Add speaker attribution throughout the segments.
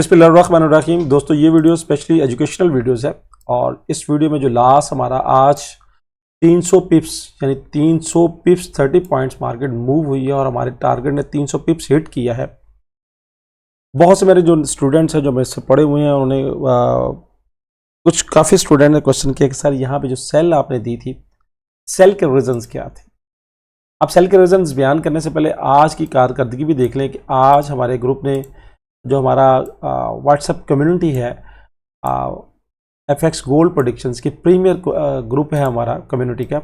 Speaker 1: बिस्मिल्लाहिर्रहमानिर्रहीम। दोस्तों ये वीडियो स्पेशली एजुकेशनल वीडियोस है और इस वीडियो में जो लास्ट हमारा आज 300 पिप्स यानी 300 पिप्स 30 पॉइंट्स मार्केट मूव हुई है और हमारे टारगेट ने 300 पिप्स हिट किया है। बहुत से मेरे जो स्टूडेंट्स हैं जो मेरे से पढ़े हुए हैं उन्होंने कुछ काफ़ी स्टूडेंट ने क्वेश्चन किया कि सर यहाँ पे जो सेल आपने दी थी सेल के रीजंस क्या थे। अब सेल के रीजंस बयान करने से पहले आज की कारकर्दगी भी देख लें कि आज हमारे ग्रुप ने जो हमारा व्हाट्सएप कम्युनिटी है FX गोल्ड प्रेडिक्शंस की प्रीमियर ग्रुप है हमारा कम्युनिटी का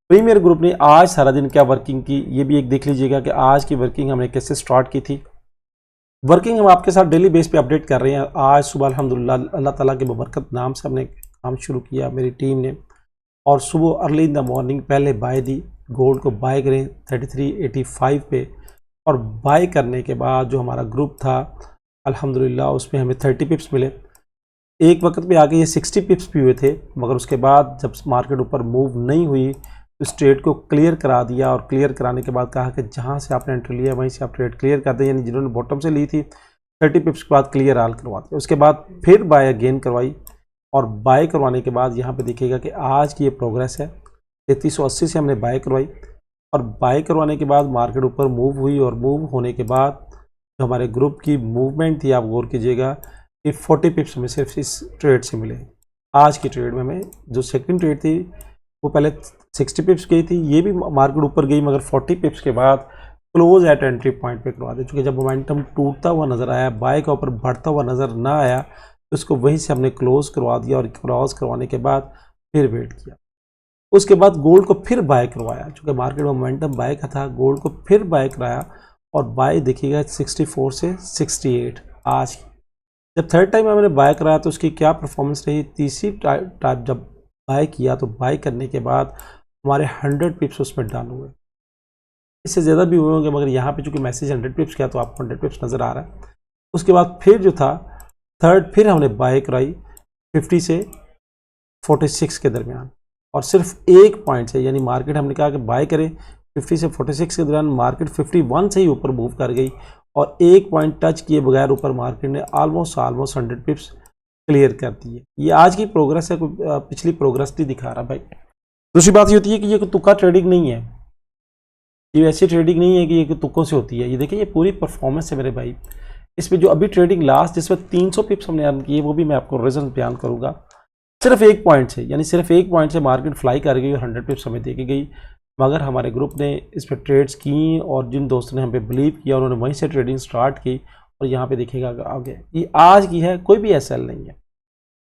Speaker 1: प्रीमियर ग्रुप ने आज सारा दिन क्या वर्किंग की ये भी एक देख लीजिएगा कि आज की वर्किंग हमने कैसे स्टार्ट की थी। वर्किंग हम आपके साथ डेली बेस पे अपडेट कर रहे हैं। आज सुबह अल्हम्दुलिल्लाह अल्लाह ताला के बबरकत नाम से हमने काम शुरू किया मेरी टीम ने और सुबह अर्ली इन द मॉर्निंग पहले बाय दी, गोल्ड को बाय करें 3385 पे और बाय करने के बाद जो हमारा ग्रुप था अल्हम्दुलिल्लाह उसमें हमें 30 पिप्स मिले। एक वक्त पे आके ये 60 पिप्स भी हुए थे मगर उसके बाद जब मार्केट ऊपर मूव नहीं हुई तो इस ट्रेड को क्लियर करा दिया और क्लियर कराने के बाद कहा कि जहाँ से आपने एंट्री लिया वहीं से आप ट्रेड क्लियर कर दें, यानी जिन्होंने बॉटम से ली थी 30 पिप्स के बाद क्लियर आल करवा दिया। उसके बाद फिर बाय अगेन करवाई और बाय करवाने के बाद यहाँ पे देखिएगा कि आज की ये प्रोग्रेस है 3380 से हमने बाय करवाई और बाय करवाने के बाद मार्केट ऊपर मूव हुई और मूव होने के बाद जो हमारे ग्रुप की मूवमेंट थी आप गौर कीजिएगा कि 40 पिप्स हमें सिर्फ इस ट्रेड से मिले। आज की ट्रेड में हमें जो सेकंड ट्रेड थी वो पहले 60 पिप्स गई थी, ये भी मार्केट ऊपर गई मगर 40 पिप्स के बाद क्लोज एट एंट्री पॉइंट पे करवा दी। चूँकि जब मोमेंटम टूटता हुआ नज़र आया, बाय का ऊपर बढ़ता हुआ नज़र ना आया तो उसको वहीं से हमने क्लोज करवा दिया और क्लोज करवाने के बाद फिर वेट किया। उसके बाद गोल्ड को फिर बाय करवाया, चूँकि मार्केट में मोमेंटम बाय का था, गोल्ड को फिर बाय कराया और बाय देखिएगा 64 से 68 आज। जब थर्ड टाइम हमने बाय कराया तो उसकी क्या परफॉर्मेंस रही। तीसरी टाइप जब बाय किया तो बाय करने के बाद हमारे 100 पिप्स उसमें डाउन हुए, इससे ज़्यादा भी हुए होंगे मगर यहाँ पे चूँकि मैसेज 100 पिप्स किया तो आपको 100 पिप्स नज़र आ रहा है। उसके बाद फिर जो था थर्ड फिर हमने बाय कराई 50 से 46 के दरमियान और सिर्फ एक पॉइंट से, यानी मार्केट हमने कहा कि बाय करें 50 से 46 के दौरान मार्केट 51 से ही ऊपर मूव कर गई और एक पॉइंट टच किए बगैर ऊपर मार्केट ने ऑलमोस्ट 100 पिप्स क्लियर कर दिए। ये आज की प्रोग्रेस है, कोई पिछली प्रोग्रेस नहीं दिखा रहा भाई। दूसरी बात ये होती है कि ये कोई तुक्का ट्रेडिंग नहीं है, ये ऐसी ट्रेडिंग नहीं है कि ये तुक्कों से होती है। ये देखिए ये पूरी परफॉर्मेंस है मेरे भाई। इसमें जो अभी ट्रेडिंग लास्ट जिसमें 300 पिप्स हमने अर्न किए वो भी मैं आपको रीजन बयान करूँगा। सिर्फ एक पॉइंट से, यानी सिर्फ एक पॉइंट से मार्केट फ्लाई कर गई और 100 पिप्स हमें दे के गई मगर हमारे ग्रुप ने इस पर ट्रेड्स की और जिन दोस्तों ने हम पे बिलीव किया उन्होंने वहीं से ट्रेडिंग स्टार्ट की और यहाँ पे देखिएगा आगे ये आज की है, कोई भी एसएल नहीं है।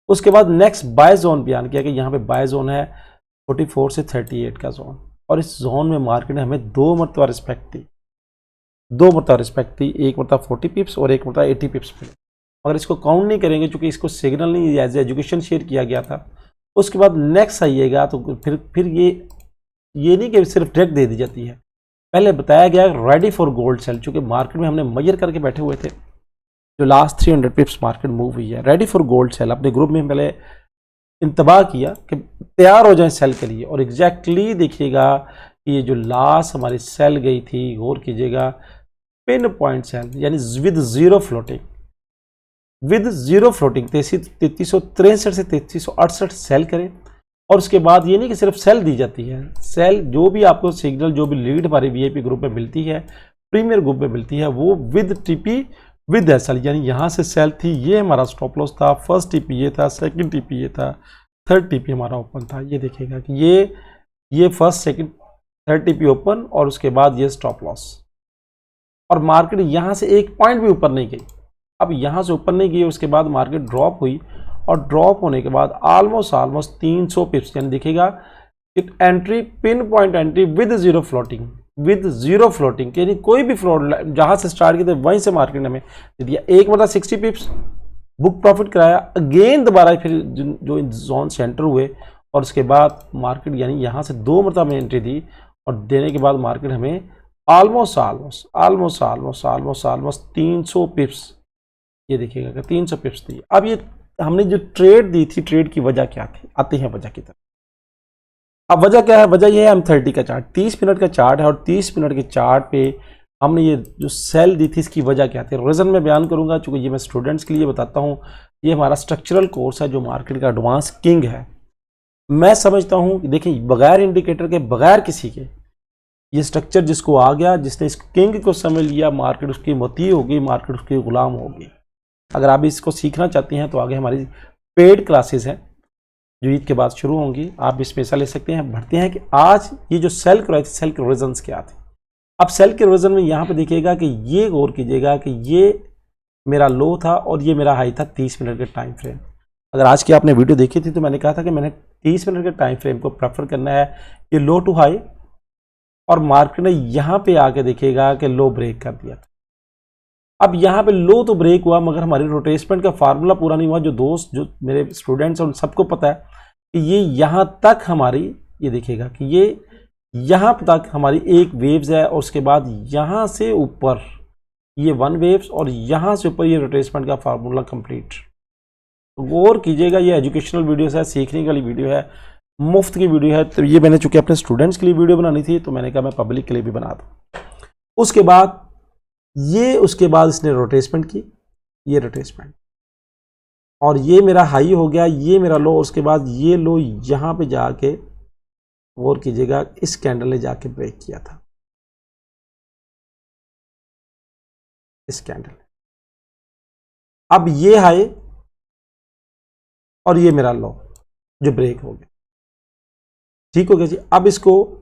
Speaker 1: उसके बाद नेक्स्ट बाय जोन बयान किया कि यहाँ पे बाय जोन है 44 से 38 का जोन और इस जोन में मार्केट ने हमें दो मरतबा रिस्पेक्ट दी, एक मरतबा 40 पिप्स और एक मरतबा 80 पिप्स मिले मगर इसको काउंट नहीं करेंगे क्योंकि इसको सिग्नल नहीं एज एजुकेशन शेयर किया गया था। उसके बाद नेक्स्ट आइएगा तो फिर ये नहीं कि सिर्फ डायरेक्ट दे दी जाती है, पहले बताया गया रेडी फॉर गोल्ड सेल। चूँकि मार्केट में हमने मेजर करके बैठे हुए थे जो लास्ट 300 पिप्स मार्केट मूव हुई है, रेडी फॉर गोल्ड सेल। अपने ग्रुप में पहले इंतबाह किया कि तैयार हो जाए सेल के लिए और एग्जैक्टली देखिएगा कि ये जो लास्ट हमारी सेल गई थी गौर कीजिएगा पिन पॉइंट सेल यानी विद जीरो फ्लोटिंग 3363 से 3368 सेल करें और उसके बाद ये नहीं कि सिर्फ सेल दी जाती है, सेल जो भी आपको सिग्नल जो भी लीड हमारे VIP ग्रुप में मिलती है, प्रीमियर ग्रुप में मिलती है वो विद TP विद एसएल, यानी यहाँ से सेल थी, ये हमारा स्टॉप लॉस था, फर्स्ट TP ये था, सेकंड TP ये था, थर्ड TP हमारा ओपन था। ये देखिएगा कि ये first second third TP open और उसके बाद ये स्टॉप लॉस और मार्केट यहाँ से एक पॉइंट भी ऊपर नहीं गई। अब यहाँ से ऊपर नहीं गई उसके बाद मार्केट ड्रॉप हुई और ड्रॉप होने के बाद ऑलमोस्ट 300 पिप्स, यानी देखिएगा entry pin point entry with zero floating यानी कोई भी फ्लोट जहाँ से स्टार्ट किया था वहीं से मार्केट ने हमें दे दिया। एक मतलब 60 पिप्स बुक प्रॉफिट कराया, अगेन दोबारा फिर जो जोन से एंटर हुए और उसके बाद मार्केट यानी यहाँ से दो मरतबा हमें एंट्री दी और देने के बाद मार्केट हमें ऑलमोस्ट 300 पिप्स, ये देखिएगा कि 300 पिप्स दी। अब ये हमने जो ट्रेड दी थी ट्रेड की वजह क्या थी, आते हैं वजह की तरफ। अब वजह क्या है, वजह ये है M30 का चार्ट 30 मिनट का चार्ट है और 30 मिनट के चार्ट पे हमने ये जो सेल दी थी इसकी वजह क्या थी, रीज़न में बयान करूंगा, चूंकि ये मैं स्टूडेंट्स के लिए बताता हूँ। ये हमारा स्ट्रक्चरल कोर्स है जो मार्केट का एडवांस किंग है। मैं समझता हूँ कि देखिए बगैर इंडिकेटर के, बगैर किसी के, ये स्ट्रक्चर जिसको आ गया, जिसने इस किंग को समझ लिया, मार्केट उसकी मती होगी, मार्केट उसकी गुलाम होगी। अगर आप इसको सीखना चाहते हैं तो आगे हमारी पेड क्लासेस हैं जो ईद के बाद शुरू होंगी, आप इसमें हिस्सा ले सकते हैं। बढ़ते हैं कि आज ये जो सेल कराई थी, सेल के रीजंस क्या थे। अब सेल के रीजन में यहाँ पे देखिएगा कि ये गौर कीजिएगा कि ये मेरा लो था और ये मेरा हाई था 30 मिनट के टाइम फ्रेम। अगर आज की आपने वीडियो देखी थी तो मैंने कहा था कि मैंने 30 मिनट के टाइम फ्रेम को प्रेफर करना है, ये लो टू हाई, और मार्केट ने यहाँ पे आके देखिएगा कि लो ब्रेक कर दिया था। अब यहाँ पे लो तो ब्रेक हुआ, मगर हमारी रोटेशमेंट का फार्मूला पूरा नहीं हुआ। जो दोस्त, जो मेरे स्टूडेंट्स हैं, उन सबको पता है कि ये यहाँ तक हमारी, ये देखिएगा कि ये यहाँ तक हमारी एक वेव्स है, और उसके बाद यहाँ से ऊपर ये वन वेव्स, और यहाँ से ऊपर ये रोटेशमेंट का फार्मूला कंप्लीट। गौर कीजिएगा, ये एजुकेशनल वीडियो है, सीखने वाली वीडियो है, मुफ्त की वीडियो है। तो ये मैंने चूंकि अपने स्टूडेंट्स के लिए वीडियो बनानी थी तो मैंने कहा मैं पब्लिक के लिए भी बना दूँ। उसके बाद इसने रोटेशमेंट की, ये रोटेशमेंट, और ये मेरा हाई हो गया, ये मेरा लो। उसके बाद ये लो यहाँ पे जाके, गौर कीजिएगा, इस कैंडल ने जाके ब्रेक किया था, इस कैंडल ने। अब ये हाई और ये मेरा लो जो ब्रेक हो गया, ठीक हो गया जी। अब इसको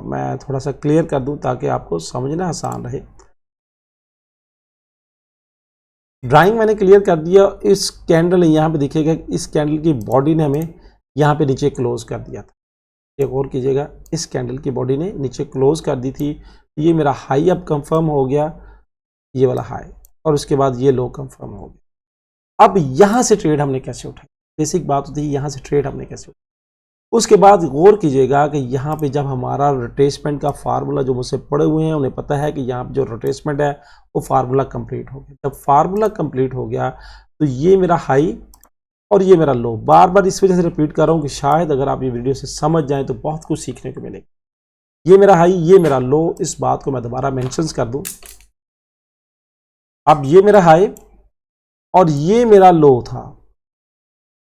Speaker 1: मैं थोड़ा सा क्लियर कर दूं ताकि आपको समझना आसान रहे। ड्राइंग मैंने क्लियर कर दिया। इस कैंडल ने यहाँ पे देखिएगा, इस कैंडल की बॉडी ने हमें यहाँ पे नीचे क्लोज कर दिया था। एक और कीजिएगा, इस कैंडल की बॉडी ने नीचे क्लोज कर दी थी। ये मेरा हाई अब कंफर्म हो गया, ये वाला हाई, और उसके बाद ये लो कंफर्म हो गया। अब यहाँ से ट्रेड हमने कैसे उठाई, बेसिक बात होती है यहाँ से ट्रेड हमने कैसे उठाई। उसके बाद गौर कीजिएगा कि यहाँ पे जब हमारा रोटेशमेंट का फार्मूला, जो मुझसे पढ़े हुए हैं उन्हें पता है कि यहाँ पे जो रोटेशमेंट है वो फार्मूला कंप्लीट हो गया। जब फार्मूला कंप्लीट हो गया तो ये मेरा हाई और ये मेरा लो। बार बार इस वजह से रिपीट कर रहा हूँ कि शायद अगर आप ये वीडियो से समझ जाएं तो बहुत कुछ सीखने को मिलेगा। ये मेरा हाई, ये मेरा लो, इस बात को मैं दोबारा मेंशन कर दूं। अब ये मेरा हाई और ये मेरा लो था।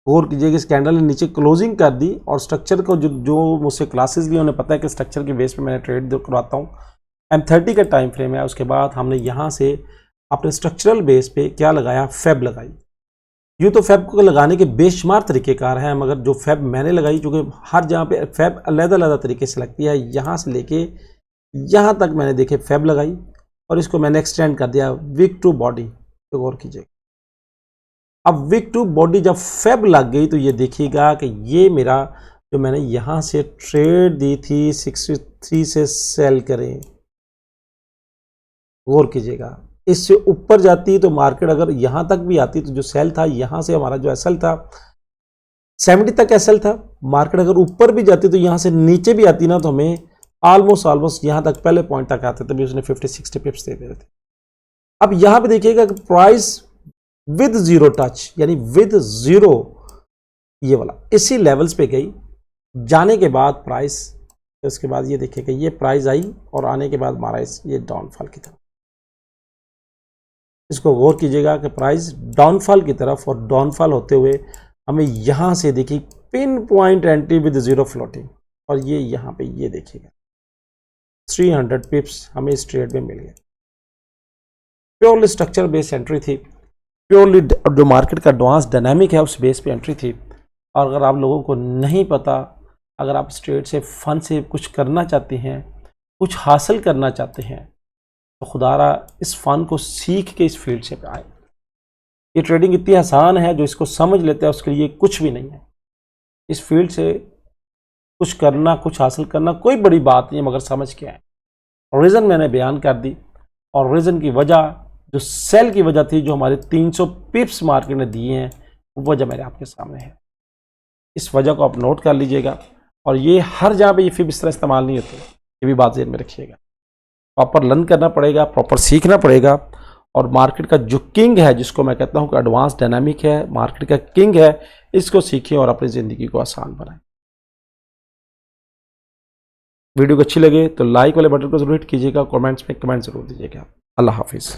Speaker 1: गौर कीजिएगा, इस कैंडल ने नीचे क्लोजिंग कर दी, और स्ट्रक्चर को जो मुझसे क्लासेस लिए उन्हें पता है कि स्ट्रक्चर के बेस पे मैंने ट्रेड करवाता हूँ। M30 का टाइम फ्रेम है। उसके बाद हमने यहाँ से अपने स्ट्रक्चरल बेस पे क्या लगाया, फेब लगाई। यूँ तो फेब को लगाने के बेशुमार तरीक़ेकार हैं, मगर जो फेब मैंने लगाई, चूँकि हर जहाँ पे फेब अलग-अलग तरीके से लगती है, यहाँ से लेके यहाँ तक मैंने देखे फेब लगाई, और इसको मैंने एक्सटेंड कर दिया विक टू बॉडी। तो गौर कीजिएगा, अब विक टू बॉडी जब फेब लग गई तो ये देखिएगा कि ये मेरा जो मैंने यहाँ से ट्रेड दी थी 63 से सेल करें। गौर कीजिएगा, इससे ऊपर जाती तो मार्केट अगर यहाँ तक भी आती तो जो सेल था, यहाँ से हमारा जो एसएल था 70 तक एसएल था। मार्केट अगर ऊपर भी जाती तो यहाँ से नीचे भी आती ना तो हमें ऑलमोस्ट यहाँ तक पहले पॉइंट तक आते, तभी उसने 50-60 पिप्स दे देते थे। अब यहाँ पे देखिएगा कि प्राइस विद जीरो टच, यानी विद जीरो, ये वाला इसी लेवल्स पे गई। जाने के बाद प्राइस, उसके बाद ये देखिएगा ये प्राइस आई, और आने के बाद हमारा ये डाउनफॉल की तरफ। इसको गौर कीजिएगा कि प्राइस डाउनफॉल की तरफ, और डाउनफॉल होते हुए हमें यहाँ से देखिए pin point entry with zero floating, और ये यहाँ पे ये देखिएगा 300 पिप्स हमें इस ट्रेड में मिल गए। प्योरली स्ट्रक्चर बेस्ड एंट्री थी, प्योरली जो मार्केट का एडवांस डायनामिक है उस बेस पे एंट्री थी। और अगर आप लोगों को नहीं पता, अगर आप इस ट्रेड से फन से कुछ करना चाहते हैं, कुछ हासिल करना चाहते हैं, तो खुदारा इस फन को सीख के इस फील्ड से आए। ये ट्रेडिंग इतनी आसान है, जो इसको समझ लेता है उसके लिए कुछ भी नहीं है। इस फील्ड से कुछ करना, कुछ हासिल करना कोई बड़ी बात नहीं है, मगर समझ के आए। रीज़न मैंने बयान कर दी, और रीज़न की वजह जो सेल की वजह थी, जो हमारे 300 पिप्स मार्केट ने दिए हैं, वो वजह मेरे आपके सामने है। इस वजह को आप नोट कर लीजिएगा, और ये हर जहाँ पे ये फिर इस तरह इस्तेमाल नहीं होते, ये भी बात ज़हन में रखिएगा। प्रॉपर लर्न करना पड़ेगा, प्रॉपर सीखना पड़ेगा, और मार्केट का जो किंग है, जिसको मैं कहता हूँ कि एडवांस डायनामिक है, मार्केट का किंग है, इसको सीखिए और अपनी ज़िंदगी को आसान बनाएं। वीडियो को अच्छी लगे तो लाइक वाले बटन को जरूर हिट कीजिएगा, कमेंट्स में कमेंट जरूर दीजिएगा। अल्लाह हाफिज़।